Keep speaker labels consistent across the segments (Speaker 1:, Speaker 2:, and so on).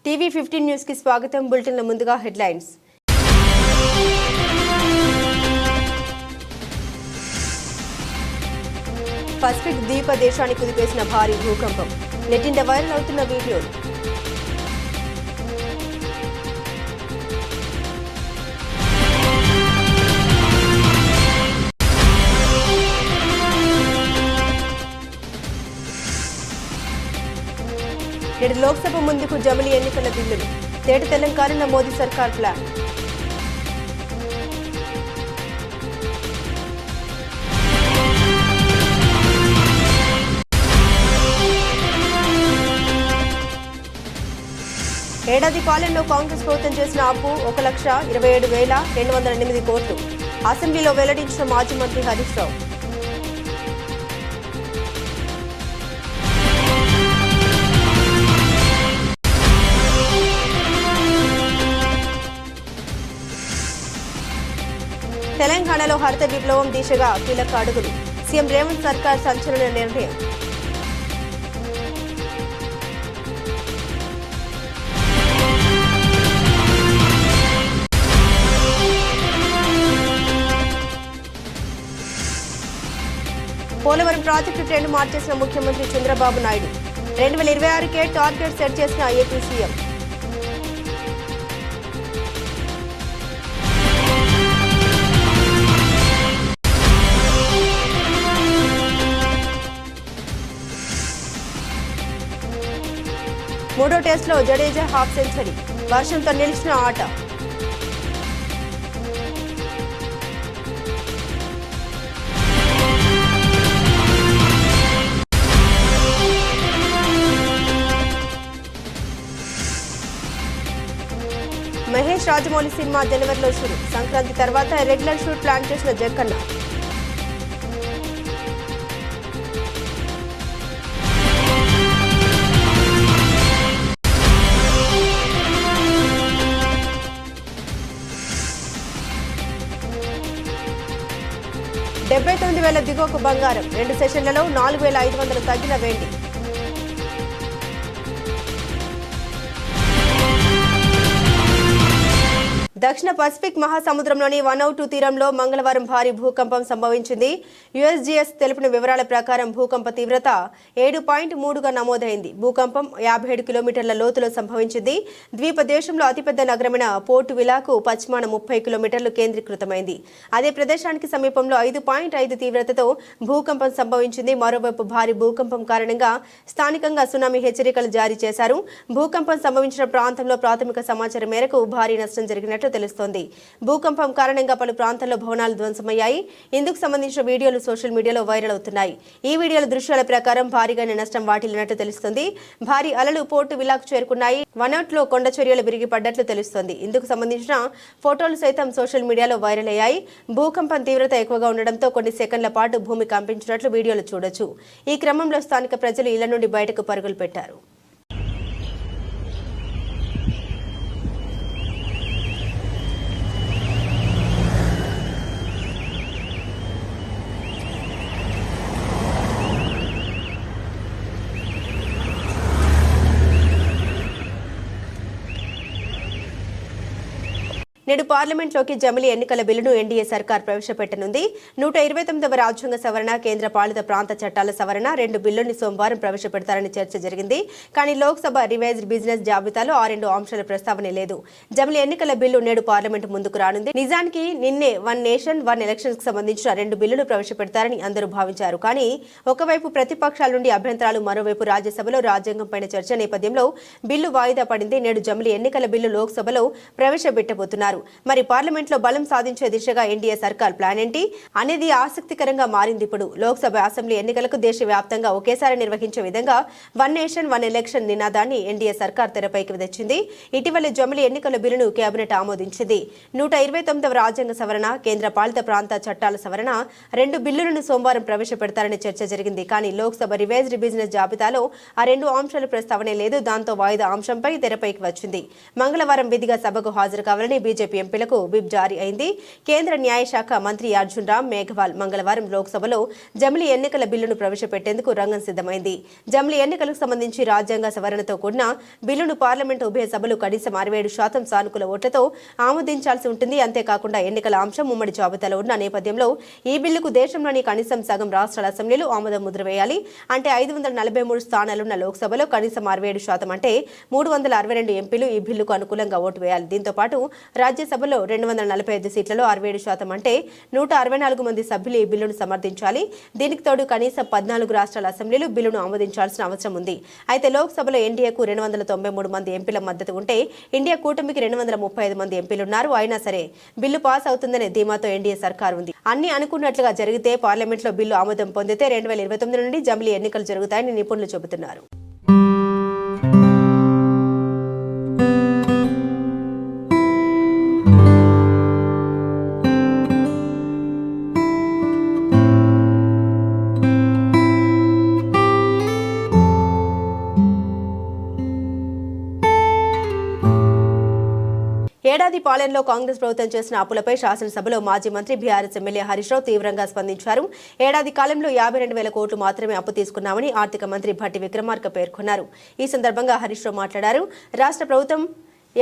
Speaker 1: TV 15 news కి స్వాగతం. బులెటిన్ల ముందుగా హెడ్లైన్స్. పసిఫిక్ ద్వీప దేశాన్ని కుదిపేసిన భారీ భూకంపం. నెట్టింట వైరల్ అవుతున్న వీడియోలు. నేడు లోక్సభ ముందుకు జమిలి ఎన్నికల బిల్లులు. తేట తెలంగాణ మోదీ సర్కార్ ప్లాన్. ఏడాది పాలనలో కాంగ్రెస్ ప్రభుత్వం చేసిన అప్పు 1,27,208 కోట్లు. అసెంబ్లీలో వెల్లడించిన మాజీ మంత్రి హరీష్ రావు. తెలంగాణలో హరిత విప్లవం దిశగా కీలక అడుగులు. సీఎం రేవంత్ సర్కార్ సంచలన నిర్ణయం. పోలవరం ప్రాజెక్టు ట్రెండ్ మార్చేసిన ముఖ్యమంత్రి చంద్రబాబు నాయుడు. 2026కే టార్గెట్ సెట్ చేసిన ఏపీ సీఎం. మూడో టెస్టులో జడేజా హాఫ్ సెంచరీ. వర్షంతో నిలిచిన ఆట. మహేష్ రాజమౌళి సినిమా జనవరిలో షూరు. సంక్రాంతి తర్వాత రెగ్యులర్ షూట్ ప్లాన్ చేసిన జక్కన్న. $79,000 దిగువకు బంగారం. 2 సెషన్లలో 4,500 తగ్గిన వెండి. దక్షిణ పసిఫిక్ మహాసముద్రంలోని వనౌటు తీరంలో మంగళవారం భారీ భూకంపం సంభవించింది. యుఎస్జిఎస్ తెలిపిన వివరాల ప్రకారం భూకంప తీవ్రత 7.3గా నమోదైంది. భూకంపం 57 కిలోమీటర్ల లోతులో సంభవించింది. ద్వీప దేశంలో అతిపెద్ద నగరమైన పోర్ట్ విలాకు పశ్చిమాన 30 కిలోమీటర్లు కేంద్రీకృతమైంది. అదే ప్రదేశానికి సమీపంలో 5.5 తీవ్రతతో భూకంపం సంభవించింది. మరోవైపు భారీ భూకంపం కారణంగా స్థానికంగా సునామీ హెచ్చరికలు జారీ చేశారు. భూకంపం సంభవించిన ప్రాంతంలో ప్రాథమిక సమాచారం మేరకు భారీ నష్టం జరిగినట్లు తెలుస్తోంది. భూకంపం కారణంగా పలు ప్రాంతాల్లో భవనాలు ధ్వంసమయ్యాయి. ఇందుకు సంబంధించిన వీడియోలు సోషల్ మీడియాలో వైరల్ అవుతున్నాయి. ఈ వీడియోల దృశ్యాల ప్రకారం భారీగానే నష్టం వాటిల్లినట్లు తెలుస్తోంది. భారీ అలలు పోర్టు విలాకు చేరుకున్నాయి. వనౌట్లో కొండ చర్యలు విరిగిపడ్డట్లు తెలుస్తోంది. ఇందుకు సంబంధించిన ఫోటోలు సైతం సోషల్ మీడియాలో వైరల్ అయ్యాయి. భూకంపం తీవ్రత ఎక్కువగా ఉండడంతో కొన్ని సెకండ్ల పాటు భూమి కంపించినట్లు వీడియోలు చూడొచ్చు. ఈ క్రమంలో స్థానిక ప్రజలు ఇళ్ల నుండి బయటకు పరుగులు పెట్టారు. నేడు పార్లమెంట్లోకి జమిలి ఎన్నికల బిల్లును ఎన్డీఏ సర్కార్ ప్రవేశపెట్టనుంది. 129వ రాజ్యాంగ సవరణ, కేంద్ర పాలిత ప్రాంత చట్టాల సవరణ 2 బిల్లుని సోమవారం ప్రవేశపెడతారని చర్చ జరిగింది. కానీ లోక్సభ రివైజ్డ్ బిజినెస్ జాబితాలో ఆ 2 అంశాల ప్రస్తావన లేదు. జమిలి ఎన్నికల బిల్లు నేడు పార్లమెంట్ ముందుకు రానుంది. నిజానికి నిన్నే వన్ నేషన్ వన్ ఎలక్షన్స్ కు సంబంధించిన 2 బిల్లులు ప్రవేశపెడతారని అందరూ భావించారు. కానీ ఒకవైపు ప్రతిపక్షాల నుండి అభ్యంతరాలు, మరోవైపు రాజ్యసభలో రాజ్యాంగం పైన చర్చ నేపథ్యంలో బిల్లు వాయిదా పడింది. నేడు జమిలి ఎన్నికల బిల్లు లోక్సభలో ప్రవేశపెట్టబోతున్నారు. మరి పార్లమెంట్లో బలం సాధించే దిశగా ఎన్డీఏ సర్కార్ ప్లాన్ ఏంటి అనేది ఆసక్తికరంగా మారింది. ఇప్పుడు లోక్సభ, అసెంబ్లీ ఎన్నికలకు దేశవ్యాప్తంగా ఒకేసారి నిర్వహించే విధంగా వన్ నేషన్ వన్ ఎలక్షన్ నినాదాన్ని ఎన్డీఏ సర్కార్ తెరపైకి తెచ్చింది. ఇటీవల జమిలి ఎన్నికల బిల్లును కేబినెట్ ఆమోదించింది. 129వ రాజ్యాంగ సవరణ, కేంద్ర పాలిత ప్రాంత చట్టాల సవరణ 2 బిల్లులను సోమవారం ప్రవేశపెడతారని చర్చ జరిగింది. కానీ లోక్సభ రివైజ్డ్ బిజినెస్ జాబితాలో ఆ 2 అంశాల ప్రస్తావనే లేదు. దాంతో వాయిదా అంశంపై తెరపైకి వచ్చింది. మంగళవారం విధిగా సభకు హాజరు కావాలని బీజేపీ బీజేపీ ఎంపీలకు విప్ జారీ అయింది. కేంద్ర న్యాయశాఖ మంత్రి అర్జున్ రామ్ మేఘవాల్ మంగళవారం లోక్సభలో జమిలీ ఎన్నికల బిల్లును ప్రవేశపెట్టేందుకు రంగం సిద్ధమైంది. జమిలీ ఎన్నికలకు సంబంధించి రాజ్యాంగ సవరణతో కూడిన బిల్లును పార్లమెంటు ఉభయ సభలు కనీసం 67% సానుకూల ఓట్లతో ఆమోదించాల్సి ఉంటుంది. అంతేకాకుండా ఎన్నికల అంశం ఉమ్మడి జాబితాలో ఉన్న నేపథ్యంలో ఈ బిల్లుకు దేశంలోని కనీసం సగం రాష్ట్రాల అసెంబ్లీలు ఆమోద ముద్ర వేయాలి. అంటే 543 స్థానాలున్న లోక్సభలో కనీసం 67% అంటే 362 ఎంపీలు ఈ బిల్లుకు అనుకూలంగా ఓటు వేయాలి. దీంతో పాటు రాజ్యసభలో 245 సీట్లలో 67% అంటే 164 మంది సభ్యులు ఈ బిల్లును సమర్థించాలి. దీనికి తోడు కనీసం 14 రాష్ట్రాల అసెంబ్లీలు బిల్లును ఆమోదించాల్సిన అవసరం ఉంది. అయితే లోక్సభలో ఎన్డీఏకు 293 మంది ఎంపీల మద్దతు ఉంటే ఇండియా కూటమికి 235 మంది ఎంపీలున్నారు. అయినా సరే బిల్లు పాస్ అవుతుందనే ధీమాతో ఎన్డీఏ సర్కారు ఉంది. అన్ని అనుకున్నట్లుగా జరిగితే పార్లమెంట్లో బిల్లు ఆమోదం పొందితే 2029 నుండి జమిలీ ఎన్నికలు జరుగుతాయని నిపుణులు చెబుతున్నారు. ఏడాది పాలనలో కాంగ్రెస్ ప్రభుత్వం చేసిన అప్పులపై శాసనసభలో మాజీ మంత్రి బీఆర్ఎస్ ఎమ్మెల్యే హరీష్ రావు తీవ్రంగా స్పందించారు. ఏడాది కాలంలో 52,000 కోట్లు మాత్రమే అప్పు తీసుకున్నామని ఆర్థిక మంత్రి భట్టి విక్రమార్క పేర్కొన్నారు. ఈ సందర్భంగా హరీష్ రావు మాట్లాడారు. రాష్ట్ర ప్రభుత్వం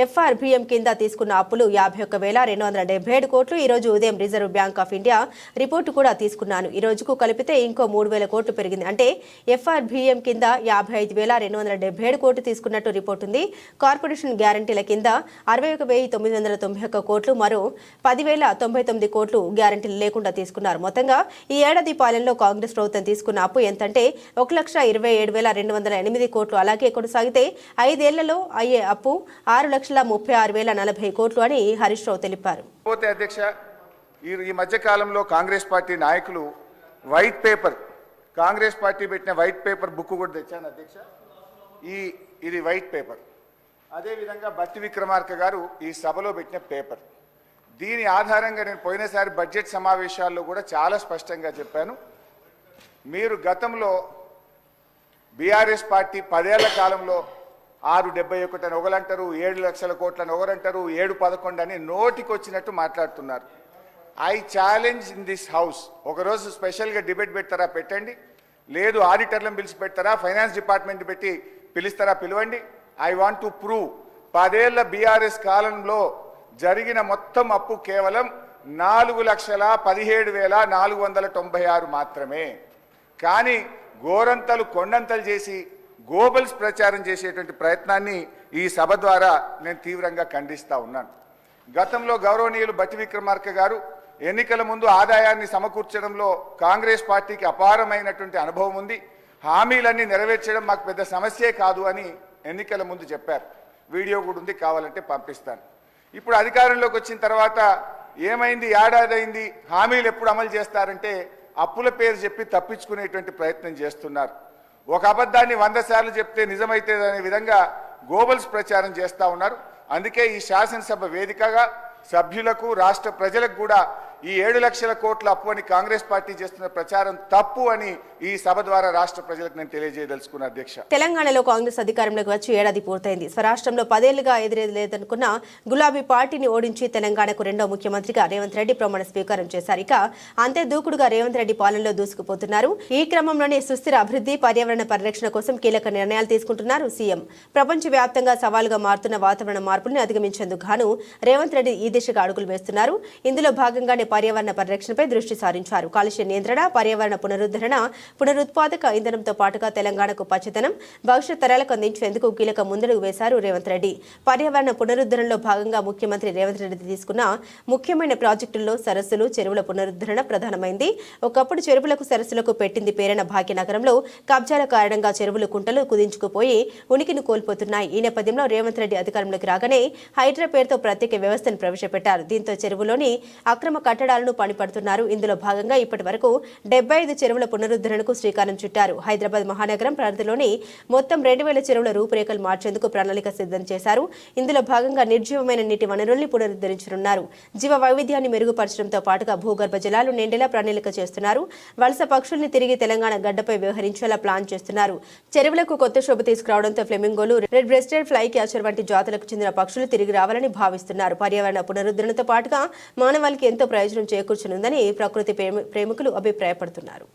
Speaker 1: ఎఫ్ఆర్బిఎం కింద తీసుకున్న అప్పులు 51,277 కోట్లు. ఈ రోజు ఉదయం reserve bank of India report కూడా తీసుకున్నాను. ఈ రోజుకు కలిపితే ఇంకో 3,000 కోట్లు పెరిగింది. అంటే ఎఫ్ఆర్బిఎం కింద 55,277 కోట్లు తీసుకున్నట్టు రిపోర్టు ఉంది. కార్పొరేషన్ గ్యారంటీల కింద 61,991 కోట్లు, మరో 10,099 కోట్లు గ్యారంటీలు లేకుండా తీసుకున్నారు. మొత్తంగా ఈ ఏడాది పాలనలో కాంగ్రెస్ ప్రభుత్వం తీసుకున్న అప్పు ఎంతంటే 1,27,208 కోట్లు. అలాగే కొనసాగితే 5 ఏళ్లలో అయ్యే అప్పు 6,36,040 కోట్లు అని హరీష్ రావు తెలిపారు.
Speaker 2: అధ్యక్ష, ఈ మధ్య కాలంలో కాంగ్రెస్ పార్టీ నాయకులు వైట్ పేపర్, కాంగ్రెస్ పార్టీ పెట్టిన వైట్ పేపర్ బుక్ కూడా తెచ్చాను అధ్యక్ష. ఇది వైట్ పేపర్. అదేవిధంగా భట్టి విక్రమార్క గారు ఈ సభలో పెట్టిన పేపర్. దీని ఆధారంగా నేను పోయినసారి బడ్జెట్ సమావేశాల్లో కూడా చాలా స్పష్టంగా చెప్పాను. మీరు గతంలో బీఆర్ఎస్ పార్టీ 10 ఏళ్ల కాలంలో 671 అని ఒకరంటారు, 7 లక్షల కోట్లని ఒకరంటారు, 711 అని నోటికి వచ్చినట్టు మాట్లాడుతున్నారు. I challenge in this house, ఒకరోజు స్పెషల్గా డిబేట్ పెడతారా పెట్టండి, లేదు ఆడిటర్లను పిలిచి పెడతారా, ఫైనాన్స్ డిపార్ట్మెంట్ పెట్టి పిలుస్తారా పిలవండి. ఐ వాంట్ టు ప్రూవ్ 10 ఏళ్ల బీఆర్ఎస్ కాలంలో జరిగిన మొత్తం అప్పు కేవలం 4,17,496 మాత్రమే. కానీ గోరంతలు కొండంతలు చేసి గోబల్స్ ప్రచారం చేసేటువంటి ప్రయత్నాన్ని ఈ సభ ద్వారా నేను తీవ్రంగా ఖండిస్తూ ఉన్నాను. గతంలో గౌరవనీయులు భట్టి విక్రమార్క గారు ఎన్నికల ముందు ఆదాయాన్ని సమకూర్చడంలో కాంగ్రెస్ పార్టీకి అపారమైనటువంటి అనుభవం ఉంది, హామీలన్నీ నెరవేర్చడం మాకు పెద్ద సమస్యే కాదు అని ఎన్నికల ముందు చెప్పారు. వీడియో కూడా ఉంది, కావాలంటే పంపిస్తాను. ఇప్పుడు అధికారంలోకి వచ్చిన తర్వాత ఏమైంది, ఏడాది అయింది, హామీలు ఎప్పుడు అమలు చేస్తారంటే అప్పుల పేరు చెప్పి తప్పించుకునేటువంటి ప్రయత్నం చేస్తున్నారు. ఒక అబద్ధాన్ని 100 సార్లు చెప్తే నిజమైతే అనే విధంగా గోబల్స్ ప్రచారం చేస్తూ ఉన్నారు. అందుకే ఈ శాసనసభ వేదికగా సభ్యులకు రాష్ట్ర ప్రజలకు కూడా ఈ 7 లక్షల కోట్ల అప్పు అని కాంగ్రెస్ పార్టీ చేస్తున్న ప్రచారం తప్పు అని ఈ సభ ద్వారా రాష్ట్ర ప్రజలకు నేను తెలియజేయదలుచుకున్న అధ్యక్ష.
Speaker 1: తెలంగాణలో కాంగ్రెస్ అధికారంలోకి వచ్చి ఏడాది పూర్తయింది. స్వరాష్ట్రంలో 10 ఏళ్లుగా ఎదురేదనుకున్న గులాబీ పార్టీని ఓడించి తెలంగాణకు రెండో ముఖ్యమంత్రిగా రేవంత్ రెడ్డి ప్రమాణ స్వీకారం చేశారు. ఇక అంతే దూకుడుగా రేవంత్ రెడ్డి పాలనలో దూసుకుపోతున్నారు. ఈ క్రమంలోనే సుస్థిర అభివృద్ధి, పర్యావరణ పరిరక్షణ కోసం కీలక నిర్ణయాలు తీసుకుంటున్నారు సీఎం. ప్రపంచవ్యాప్తంగా సవాలుగా మారుతున్న వాతావరణ మార్పుల్ని అధిగమించేందుకు గాను రేవంత్ రెడ్డి ఈ దిశగా అడుగులు వేస్తున్నారు. ఇందులో భాగంగానే పర్యావరణ పరిరక్షణపై దృష్టి సారించారు. కాలుష్య నియంత్రణ, పర్యావరణ పునరుద్ధరణ, పునరుత్పాదక ఇంధనంతో పాటుగా తెలంగాణకు పచ్చదనం, భవిష్యత్ తరాలకు అందించేందుకు కీలక ముందడుగు వేశారు రేవంత్ రెడ్డి. పర్యావరణ పునరుద్ధరణలో భాగంగా ముఖ్యమంత్రి రేవంత్ రెడ్డి తీసుకున్న ముఖ్యమైన ప్రాజెక్టుల్లో సరస్సులు, చెరువుల పునరుద్ధరణ ప్రధానమైంది. ఒకప్పుడు చెరువులకు, సరస్సులకు పెట్టింది పేరైన భాగ్యనగరంలో కబ్జాల కారణంగా చెరువులు, కుంటలు కుదించుకుపోయి ఉనికిని కోల్పోతున్నాయి. ఈ నేపథ్యంలో రేవంత్ రెడ్డి అధికారంలోకి రాగానే హైడ్రా పేరుతో ప్రత్యేక వ్యవస్థను ప్రవేశపెట్టారు. దీంతో చెరువులోని అక్రమ కట్టడాలు కట్టడాలను పనిపడుతున్నారు. ఇందులో భాగంగా ఇప్పటి వరకు 75 చెరువుల పునరుద్ధరణకు శ్రీకారం చుట్టారు. హైదరాబాద్ మహానగరం పరిధిలోని మొత్తం 2000 చెరువుల రూపురేఖలు మార్చేందుకు ప్రణాళిక సిద్ధం చేశారు. ఇందులో భాగంగా నిర్జీవమైన నీటి వనరుల్ని పునరుద్ధరించనున్నారు. జీవ వైవిధ్యాన్ని మెరుగుపరచడంతో పాటుగా భూగర్భ జలాలు నిండేలా ప్రణాళిక చేస్తున్నారు. వలస పక్షుల్ని తిరిగి తెలంగాణ గడ్డపై వ్యవహరించేలా ప్లాన్ చేస్తున్నారు. చెరువులకు కొత్త శోభ తీసుకురావడంతో ఫ్లెమింగోలు, రెడ్ బ్రెస్టెడ్ ఫ్లై క్యాచర్ వంటి జాతులకు చెందిన పక్షులు తిరిగి రావాలని భావిస్తున్నారు. పర్యావరణ పునరుద్ధరణతో పాటుగా మానవాళికి ఎంతో ప్రయోజనం చేకూర్చనుందని ప్రకృతి ప్రేమికులు అభిప్రాయపడుతున్నారు.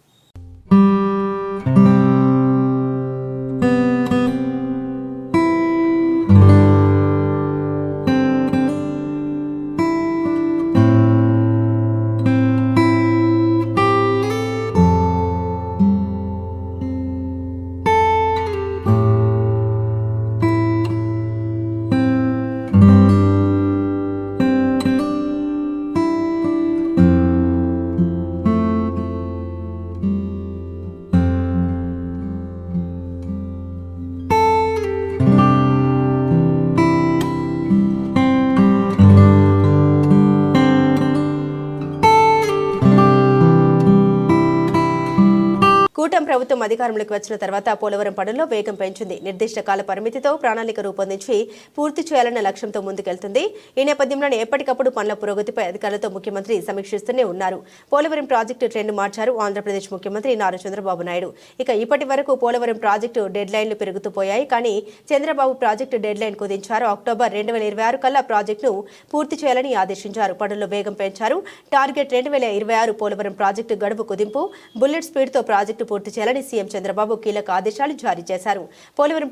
Speaker 1: కూటమి ప్రభుత్వం అధికారంలోకి వచ్చిన తర్వాత పోలవరం పనుల్లో వేగం పెంచింది. నిర్దిష్ట కాల పరిమితితో ప్రణాళిక రూపొందించి పూర్తి చేయాలన్న లక్ష్యంతో ముందుకెళ్తుంది. ఈ నేపథ్యంలోనే ఎప్పటికప్పుడు పనుల పురోగతిపై అధికారులతో ముఖ్యమంత్రి సమీక్షిస్తూనే ఉన్నారు. పోలవరం ప్రాజెక్టు ట్రెండ్ మార్చారు ఆంధ్రప్రదేశ్ ముఖ్యమంత్రి నారా చంద్రబాబు నాయుడు. ఇక ఇప్పటి వరకు పోలవరం ప్రాజెక్టు డెడ్ లైన్లు పెరుగుతూ పోయాయి. కానీ చంద్రబాబు ప్రాజెక్టు డెడ్ లైన్ కుదించారు. అక్టోబర్ 2026 కల్లా ప్రాజెక్టును పూర్తి చేయాలని ఆదేశించారు. పనుల్లో వేగం పెంచారు. టార్గెట్ 2026 పోలవరం ప్రాజెక్టు గడువు కుదింపు, బుల్లెట్ స్పీడ్తో ప్రాజెక్టు పూర్తి చేయాలని సీఎం చంద్రబాబు కీలక ఆదేశాలు జారీ చేశారు. పోలవరం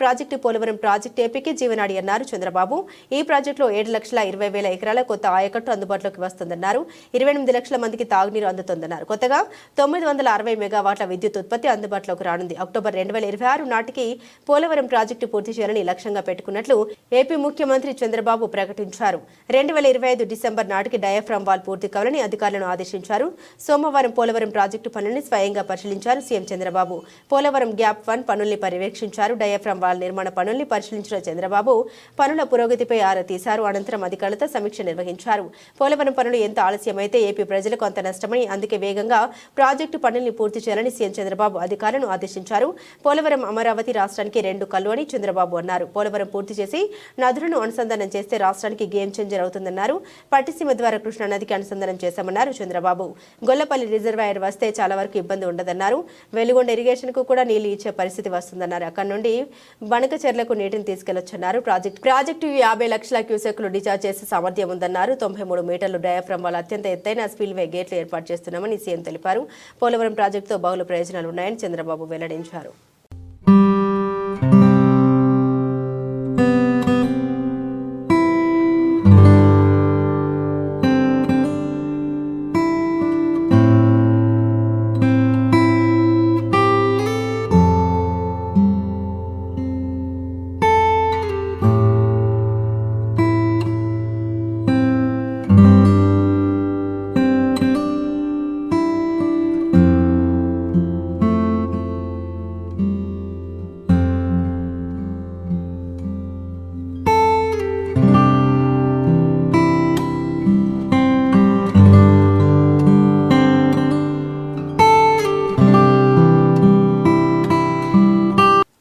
Speaker 1: ప్రాజెక్టు ఏపీకి జీవనాడి అన్నారు చంద్రబాబు. ఈ ప్రాజెక్టులో 7,20,000 ఎకరాల కొత్త ఆయకట్టు అందుబాటులోకి వస్తుందన్నారు. 28 లక్షల మందికి తాగునీరు అందుతుందన్నారు. కొత్తగా 960 మెగావాట్ల విద్యుత్ ఉత్పత్తి అందుబాటులోకి రానుంది. అక్టోబర్ 2026 నాటికి పోలవరం ప్రాజెక్టు పూర్తి చేయాలని లక్ష్యంగా పెట్టుకున్నట్లు ఏపీ ముఖ్యమంత్రి చంద్రబాబు ప్రకటించారు. 2025 డిసెంబర్ నాటికి డయాఫ్రామ్ వాల్ పూర్తి కావాలని అధికారులను ఆదేశించారు. సోమవారం పోలవరం ప్రాజెక్టు పనుల్ని స్వయంగా పరిశీలించారు సీఎం చంద్రబాబు. పోలవరం గ్యాప్ 1 పనుల్ని పర్యవేక్షించారు. డయాఫ్రామ్ వాల్ నిర్మాణ పనుల్ని పరిశీలించిన చంద్రబాబు పనుల పురోగతిపై ఆరా తీశారు. అనంతరం అధికారులతో సమీక్ష నిర్వహించారు. పోలవరం పనులు ఎంత ఆలస్యమైతే ఏపీ ప్రజలకు అంత నష్టమని, అందుకే వేగంగా ప్రాజెక్టు పనుల్ని పూర్తి చేయాలని సీఎం చంద్రబాబు అధికారులను ఆదేశించారు. పోలవరం అమరావతి రాష్ట్రానికి 2 కళ్ళు అని చంద్రబాబు అన్నారు. పోలవరం పూర్తి చేసి నదులను అనుసంధానం చేస్తే రాష్ట్రానికి గేమ్ చేంజర్ అవుతుందన్నారు. పట్టిసీమ ద్వారా కృష్ణా నదికి అనుసంధానం చేశామన్నారు చంద్రబాబు. గొల్లపల్లి రిజర్వాయర్ వస్తే చాలా వరకు ఇబ్బంది ఉండదన్నారు. వెలుగొండ ఇరిగేషన్ కు కూడా నీళ్లు ఇచ్చే పరిస్థితి వస్తుందన్నారు. అక్కడి నుండి బనకచెర్లకు నీటిని తీసుకెళ్లొచ్చన్నారు. ప్రాజెక్టు 50 లక్షల క్యూసెక్లు డిశ్చార్జ్ చేసే సామర్థ్యం ఉందన్నారు. 93 మీటర్లు డయాఫ్రామ్ వల్ల అత్యంత ఎత్తైన స్పిల్వే గేట్లు ఏర్పాటు చేస్తున్నామని సీఎం తెలిపారు. పోలవరం ప్రాజెక్టుతో బహుళ ప్రయోజనాలు ఉన్నాయని చంద్రబాబు వెల్లడించారు.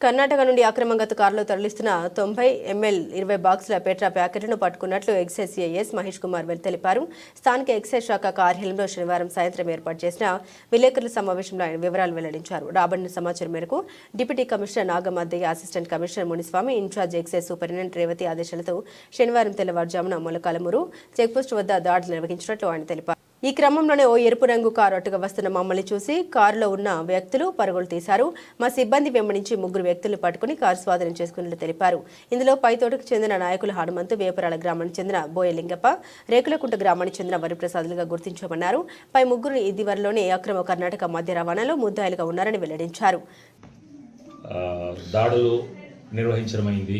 Speaker 1: కర్ణాటక నుండి అక్రమంగా కారులో తరలిస్తున్న 90 ml 20 బాక్సుల పెట్రా ప్యాకెట్లను పట్టుకున్నట్లు ఎక్సైజ్ సిఐఎస్ మహేష్ కుమార్ తెలిపారు. స్థానిక ఎక్సైజ్ శాఖ కార్యాలయంలో శనివారం సాయంత్రం ఏర్పాటు చేసిన విలేకరుల సమావేశంలో ఆయన వివరాలు వెల్లడించారు. రాబడిన సమాచారం మేరకు deputy commissioner Nagamaddayya, assistant commissioner Muniswamy, incharge excise superintendent Revathi ఆదేశాలతో శనివారం తెల్లవారుజామున మొలకాలమూరు చెక్పోస్ట్ వద్ద దాడులు నిర్వహించినట్లు ఆయన తెలిపారు. ఈ క్రమంలోనే ఓ ఎరుపు రంగు కారు అటుగా వస్తున్న మమ్మల్ని చూసి కారులో ఉన్న వ్యక్తులు పరుగులు తీశారు. మా సిబ్బంది వెంబడించి 3 వ్యక్తులను పట్టుకుని కారు స్వాధీనం చేసుకున్నట్లు తెలిపారు. ఇందులో పైతోటకు చెందిన నాయకులు హనుమంతు, వేపరాల గ్రామానికి చెందిన బోయలింగప్ప, రేకులకుంట గ్రామానికి చెందిన వరిప్రసాదులుగా గుర్తించామన్నారు. పై 3 ఇదివరలోనే అక్రమ కర్ణాటక మద్య రవాణాలో ముద్దాయిలుగా ఉన్నారని వెల్లడించారు.
Speaker 3: దాడులు నిర్వహించడమైంది.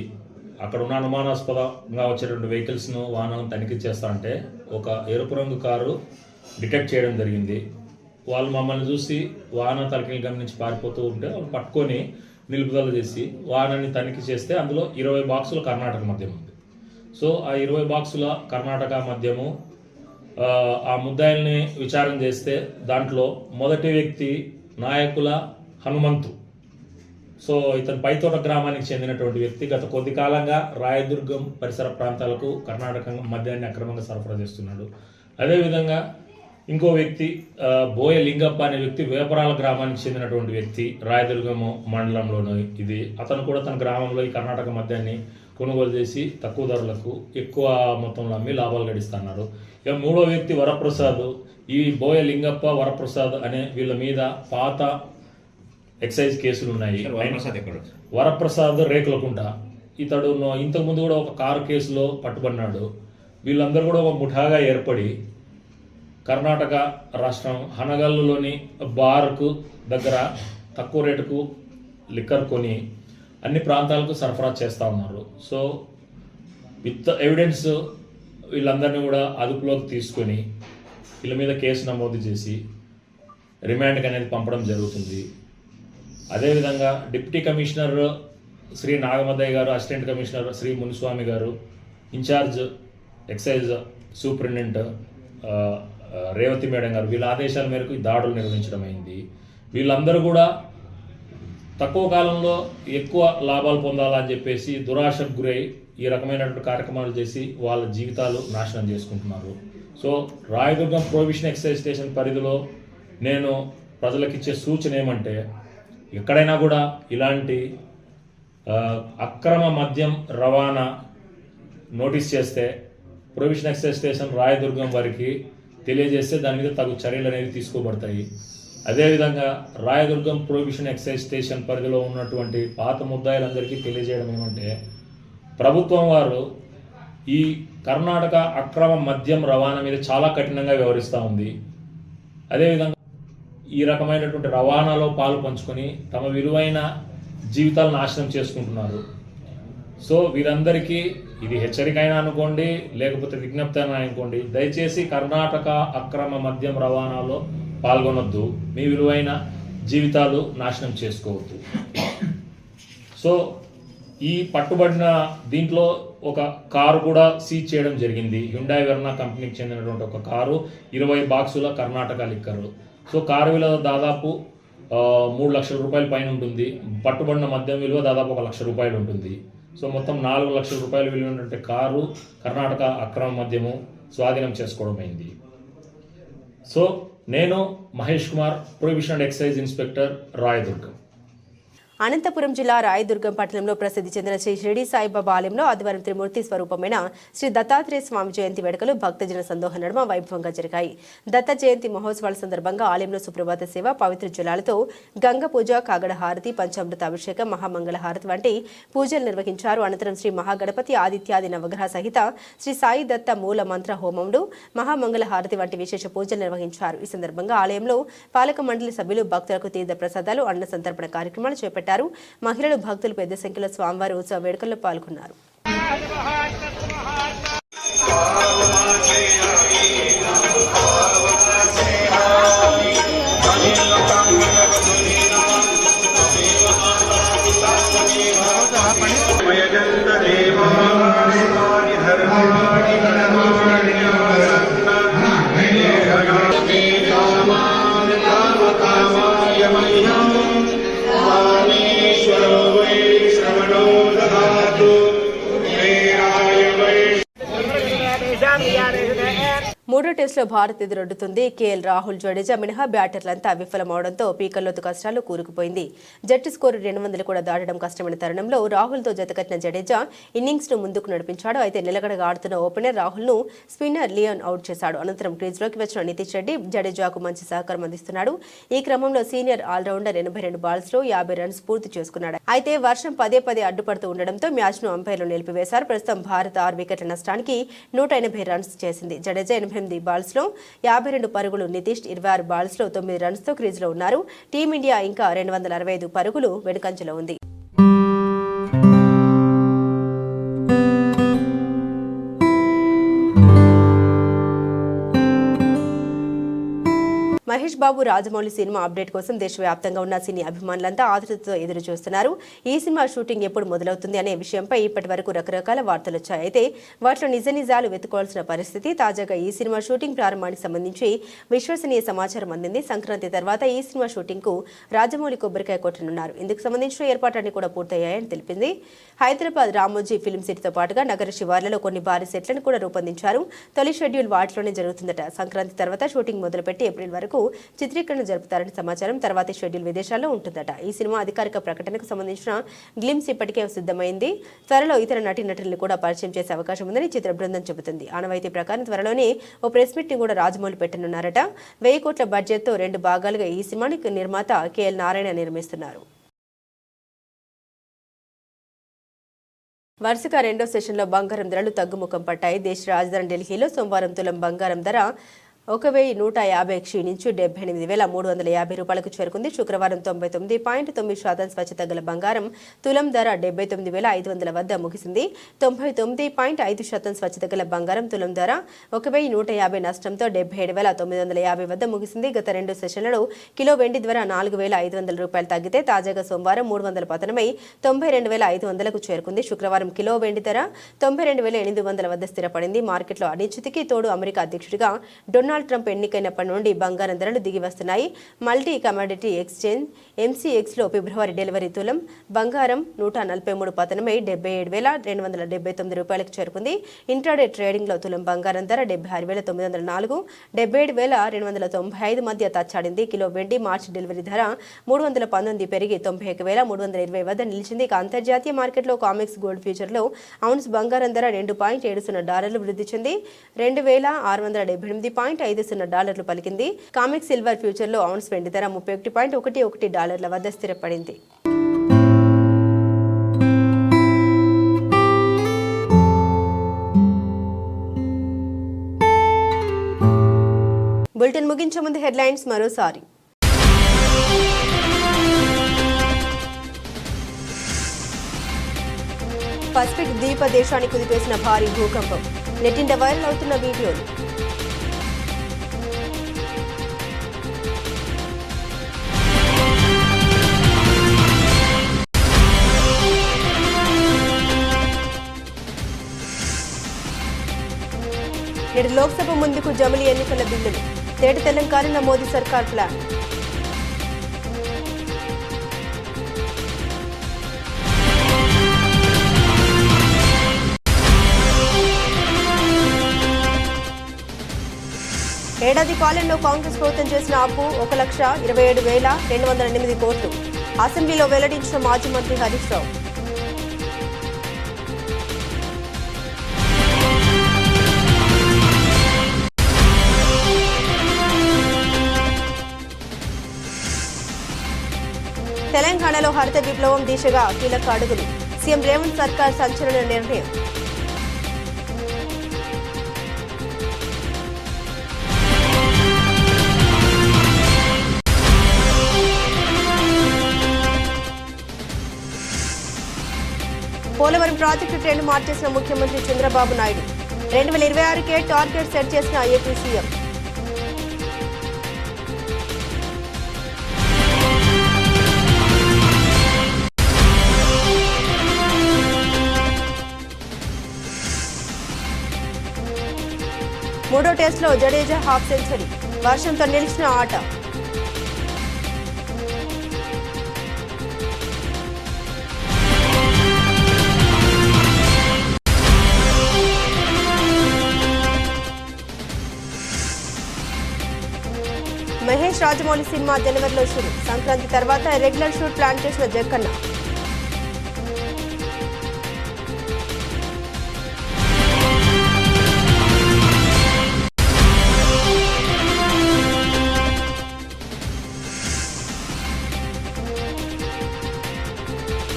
Speaker 3: అక్కడ ఉన్న అనుమానాస్పదంగా వచ్చేటువంటి వెహికల్స్ను వాహనం తనిఖీ చేస్తా అంటే ఒక ఎరుపు రంగు కారు డిటెక్ట్ చేయడం జరిగింది. వాళ్ళు మమ్మల్ని చూసి వాహన తనిఖీలు గమనించి పారిపోతూ ఉంటే వాళ్ళు పట్టుకొని నిలుపుదల చేసి వాహనాన్ని తనిఖీ చేస్తే అందులో 20 బాక్సుల కర్ణాటక మద్యం ఉంది. సో ఆ 20 బాక్సుల కర్ణాటక మద్యము ఆ ముద్దాయిల్ని విచారణ చేస్తే దాంట్లో మొదటి వ్యక్తి నాయకుల హనుమంతు. సో ఇతను పైతోట గ్రామానికి చెందినటువంటి వ్యక్తి. గత కొద్ది కాలంగా రాయదుర్గం పరిసర ప్రాంతాలకు కర్ణాటక మద్యాన్ని అక్రమంగా సరఫరా చేస్తున్నాడు. అదేవిధంగా ఇంకో వ్యక్తి బోయ లింగప్ప అనే వ్యక్తి వేపరాల గ్రామానికి చెందినటువంటి వ్యక్తి, రాయదుర్గం మండలంలోని ఇది. అతను కూడా తన గ్రామంలో ఈ కర్ణాటక మద్యాన్ని కొనుగోలు చేసి తక్కువ ధరలకు ఎక్కువ మొత్తంలో అమ్మి లాభాలు గడిస్తున్నారు. ఇక మూడో వ్యక్తి వరప్రసాద్. ఈ బోయ లింగప్ప, వరప్రసాద్ అనే వీళ్ళ మీద పాత ఎక్సైజ్ కేసులు ఉన్నాయి. వరప్రసాద్ రేకులకుంట. ఇతడు ఇంతకుముందు కూడా ఒక కారు కేసులో పట్టుబడినాడు. వీళ్ళందరూ కూడా ఒక ముఠాగా ఏర్పడి కర్ణాటక రాష్ట్రం హనగల్లులోని బార్కు దగ్గర తక్కువ రేటుకు లిక్కర్ కొని అన్ని ప్రాంతాలకు సరఫరా చేస్తూ ఉన్నారు. సో విత్ ఎవిడెన్స్ వీళ్ళందరినీ కూడా అదుపులోకి తీసుకొని వీళ్ళ మీద కేసు నమోదు చేసి రిమాండ్కి అనేది పంపడం జరుగుతుంది. అదేవిధంగా డిప్యూటీ కమిషనర్ శ్రీ నాగమదయ్య గారు, అసిస్టెంట్ కమిషనర్ శ్రీ మునిస్వామి గారు, incharge excise superintendent Revathi madam గారు వీళ్ళ ఆదేశాల మేరకు ఈ దాడులు నిర్వహించడం అయింది. వీళ్ళందరూ కూడా తక్కువ కాలంలో ఎక్కువ లాభాలు పొందాలని చెప్పేసి దురాశకు గురై ఈ రకమైనటువంటి కార్యక్రమాలు చేసి వాళ్ళ జీవితాలు నాశనం చేసుకుంటున్నారు. So Rayadurgam prohibition excise station పరిధిలో నేను ప్రజలకు ఇచ్చే సూచన ఏమంటే, ఎక్కడైనా కూడా ఇలాంటి అక్రమ మద్యం రవాణా నోటీస్ చేస్తే ప్రొహిబిషన్ ఎక్సైజ్ స్టేషన్ రాయదుర్గం వారికి తెలియజేస్తే దాని మీద తగు చర్యలు అనేవి తీసుకోబడతాయి. అదేవిధంగా రాయదుర్గం ప్రొహిబిషన్ ఎక్సైజ్ స్టేషన్ పరిధిలో ఉన్నటువంటి పాత ముద్దాయిలందరికీ తెలియజేయడం ఏమంటే, ప్రభుత్వం వారు ఈ కర్ణాటక అక్రమ మద్యం రవాణా మీద చాలా కఠినంగా వ్యవహరిస్తూ ఉంది. అదేవిధంగా ఈ రకమైనటువంటి రవాణాలో పాలు పంచుకొని తమ విలువైన జీవితాలు నాశనం చేసుకుంటున్నారు. సో వీరందరికీ ఇది హెచ్చరిక అయినా అనుకోండి, లేకపోతే విజ్ఞప్తి అయినా అనుకోండి, దయచేసి కర్ణాటక అక్రమ మద్యం రవాణాలో పాల్గొనొద్దు, మీ విలువైన జీవితాలు నాశనం చేసుకోవద్దు. సో ఈ పట్టుబడిన దీంట్లో ఒక కారు కూడా సీజ్ చేయడం జరిగింది. హ్యుండాయ్ వెర్నా కంపెనీకి చెందినటువంటి ఒక కారు, 20 బాక్సుల కర్ణాటక లిక్కరు. సో కారు విలువ దాదాపు 3 లక్షల రూపాయల పైన ఉంటుంది. పట్టుబడిన మద్యం విలువ దాదాపు 1 లక్ష రూపాయలు ఉంటుంది. సో మొత్తం 4 లక్షల రూపాయల విలువ కారు కర్ణాటక అక్రమ మద్యము స్వాధీనం చేసుకోవడం అయింది. సో నేను Mahesh Kumar, prohibition and excise inspector, Rayadurgam.
Speaker 1: Anantapur జిల్లా రాయదుర్గం పట్టణంలో ప్రసిద్ధి చెందిన శ్రీ షిరిడి సాయిబాబా ఆలయంలో ఆదివారం త్రిమూర్తి స్వరూపమైన శ్రీ దత్తాత్రేయ స్వామి జయంతి వేడుకలు భక్తజన సందోహం నడుమ వైభవంగా జరిగాయి. దత్త జయంతి మహోత్సవాల సందర్భంగా ఆలయంలో సుప్రభాత సేవ, పవిత్ర జలాలతో గంగ పూజ, కాగడ హారతి, పంచామృత అభిషేకం, మహామంగళ హారతి వంటి పూజలు నిర్వహించారు. అనంతరం శ్రీ మహాగణపతి, ఆదిత్యాది నవగ్రహ సహిత శ్రీ సాయి దత్త మూల మంత్ర హోమములు, మహామంగళ హారతి వంటి విశేష పూజలు నిర్వహించారు. ఈ సందర్భంగా ఆలయంలో పాలక మండలి సభ్యులు భక్తులకు తీర్థ ప్రసాదాలు, అన్న సంతర్పణ కార్యక్రమాలు చేపట్టారు. మహిళలు, భక్తులు పెద్ద సంఖ్యలో స్వామివారి ఉత్సవ వేడుకల్లో పాల్గొన్నారు. మూడో టెస్టులో భారత్ ఎదురొడ్డుతుంది. కేఎల్ రాహుల్, జడేజా మినహా బ్యాటర్లంతా విఫలమవడంతో పీకల్లోతు కష్టాలు కూరుకుపోయింది. జట్టు స్కోరు 200 కూడా దాటడం కష్టమైన తరుణంలో రాహుల్తో జతకట్టిన జడేజా ఇన్నింగ్స్ను ముందుకు నడిపించాడు. అయితే నిలకడగా ఆడుతున్న ఓపెనర్ రాహుల్ను స్పిన్నర్ లియోన్ అవుట్ చేశాడు. అనంతరం క్రీజ్లోకి వచ్చిన నితీష్ రెడ్డి జడేజాకు మంచి సహకారం అందిస్తున్నాడు. ఈ క్రమంలో సీనియర్ ఆల్రౌండర్ 82 బాల్స్లో 50 రన్స్ పూర్తి చేసుకున్నాడు. అయితే వర్షం పదే అడ్డుపడుతూ ఉండడంతో మ్యాచ్ను అంపైర్లు నిలిపివేశారు. ప్రస్తుతం భారత్ 6 వికెట్ల నష్టానికి 180 రన్స్ చేసింది. జడేజా 88 బాల్స్లో 52 పరుగులు, నితీష్ 26 బాల్స్లో 9 రన్స్తో క్రీజ్లో ఉన్నారు. టీమిండియా ఇంకా 265 పరుగులు వెనుకంజలో ఉంది. మహేష్ బాబు రాజమౌళి సినిమా అప్డేట్ కోసం దేశవ్యాప్తంగా ఉన్న సినీ అభిమానులంతా ఆతృతతో ఎదురు చూస్తున్నారు. ఈ సినిమా షూటింగ్ ఎప్పుడు మొదలవుతుంది అనే విషయంపై ఇప్పటి వరకు రకరకాల వార్తలు వచ్చాయి. అయితే వాటిలో నిజాలు వెతుకోవాల్సిన పరిస్థితి. తాజాగా ఈ సినిమా షూటింగ్ ప్రారంభానికి సంబంధించి విశ్వసనీయ సమాచారం అందింది. సంక్రాంతి తర్వాత ఈ సినిమా షూటింగ్ కు రాజమౌళి కొబ్బరికాయ కొట్టనున్నారు. ఇందుకు సంబంధించిన ఏర్పాట్లన్నీ కూడా పూర్తయ్యాయని తెలిపింది. హైదరాబాద్ రామోజీ ఫిల్మ్ సిటీతో పాటుగా నగర శివార్లలో కొన్ని భారీ సెట్లను కూడా రూపొందించారు. తొలి షెడ్యూల్ వాటిలోనే జరుగుతుందట. సంక్రాంతి తర్వాత షూటింగ్ మొదలుపెట్టి ఏప్రిల్ వరకు చిత్రీకరణ జరుపుతారని సమాచారం. తర్వాత షెడ్యూల్ విదేశాల్లో ఉంటుందట. ఈ సినిమా అధికారిక ప్రకటనకు సంబంధించిన గ్లిమ్స్ ఇప్పటికే సిద్ధమైంది. త్వరలో ఇతర నటీనటులను కూడా పరిచయం చేసే అవకాశం ఉందని చిత్ర బృందం చెబుతుంది. ఆనవాయితీ ప్రకారం త్వరలోనే ఓ ప్రెస్ మీట్ ని కూడా రాజమౌళి పెట్టనున్నారట. 1000 కోట్ల బడ్జెట్ తో 2 భాగాలుగా ఈ సినిమాని నిర్మాత కేఎల్ నారాయణ నిర్మిస్తున్నారు. వరుసగా రెండో సెషన్లో బంగారం ధరలు తగ్గుముఖం పట్టాయి. దేశ రాజధాని ఢిల్లీలో సోమవారం తులం బంగారం ధర 1150 క్షీణించి 78,350 రూపాయలకు చేరుకుంది. శుక్రవారం 99.9% స్వచ్ఛత గల బంగారం తులం ధర 79,500 వద్ద ముగిసింది. 99.5% స్వచ్ఛత గల బంగారం తులం ధర 1,150 నష్టంతో 77,950 వద్ద ముగిసింది. గత 2 సెషన్లలో కిలో వెండి ధర 4,500 రూపాయలు తగ్గితే తాజాగా సోమవారం 300 పతనమై 92,500కు చేరుకుంది. శుక్రవారం కిలో వెండి ధర 92,800 వద్ద స్థిరపడింది. మార్కెట్లో అనిశ్చితికి తోడు అమెరికా అధ్యక్షుడిగా డొనాల్డ్ ట్రంప్ ఎన్నికైనప్పటి నుండి బంగారం ధరలు దిగి వస్తున్నాయి. మల్టీ కమాడిటీ ఎక్స్చేంజ్ MCX లో ఫిబ్రవరి డెలివరీ తులం బంగారం 143 పతనమై 77,279 రూపాయలకు చేరుకుంది. ఇంట్రాడే ట్రేడింగ్ లో తులం బంగారం ధర 76,904, 77,295 మధ్య తచ్చాడింది. కిలో వెండి మార్చి డెలివరీ ధర 319 పెరిగి 91,320 వద్ద నిలిచింది. ఇక అంతర్జాతీయ మార్కెట్లో కామెక్స్ గోల్డ్ ఫ్యూచర్ లో ఔన్స్ బంగారం ధర $2.70 వృద్ధి చెంది $2,678.50 పలికింది. కామెక్స్ సిల్వర్ ఫ్యూచర్ లో ఔన్స్ వెండి ధర $31.11 వద్ద స్థిరపడింది. బులెటిన్ ముగించే ముందు హెడ్లైన్స్ మరోసారి. పసిఫిక్ ద్వీప దేశాన్ని కుదిపేసిన భారీ భూకంపం. నెట్టింట వైరల్ అవుతున్న వీడియోలు. నేడు లోక్సభ ముందుకు జమిలీ ఎన్నికల బిల్లులు. తేట తెలంగాణ మోదీ సర్కార్ ప్లాన్. ఏడాది కాలంలో కాంగ్రెస్ ప్రభుత్వం చేసిన అప్పు 1,27,208 కోట్లు. అసెంబ్లీలో వెల్లడించిన మాజీ మంత్రి హరీష్ రావు. తెలంగాణలో హరిత విప్లవం దిశగా కీలక అడుగులు. సీఎం రేవంత్ సర్కార్ సంచలన నిర్ణయం. పోలవరం ప్రాజెక్టు ట్రెండ్ మార్చేసిన ముఖ్యమంత్రి చంద్రబాబు నాయుడు. 2026కే టార్గెట్ సెట్ చేసిన ఏపీ సీఎం. మూడో టెస్ట్లో జడేజా హాఫ్ సెంచరీ. వర్షంతో నిలిచిన ఆట. మహేష్ రాజమౌళి సినిమా జనవరిలో షూరు. సంక్రాంతి తర్వాత రెగ్యులర్ షూట్ ప్లాన్ చేసిన జక్కన్న.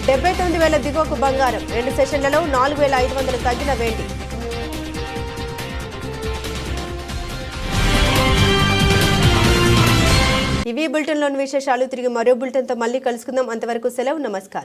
Speaker 1: $79,000 దిగువకు బంగారం. 2 సెషన్లలో 4,500 తగ్గిన వెండి. ఇవి బులెటిన్లోని విశేషాలు. తిరిగి మరో బులెటిన్తో మళ్ళీ కలుసుకుందాం. అంతవరకు సెలవు. నమస్కారం.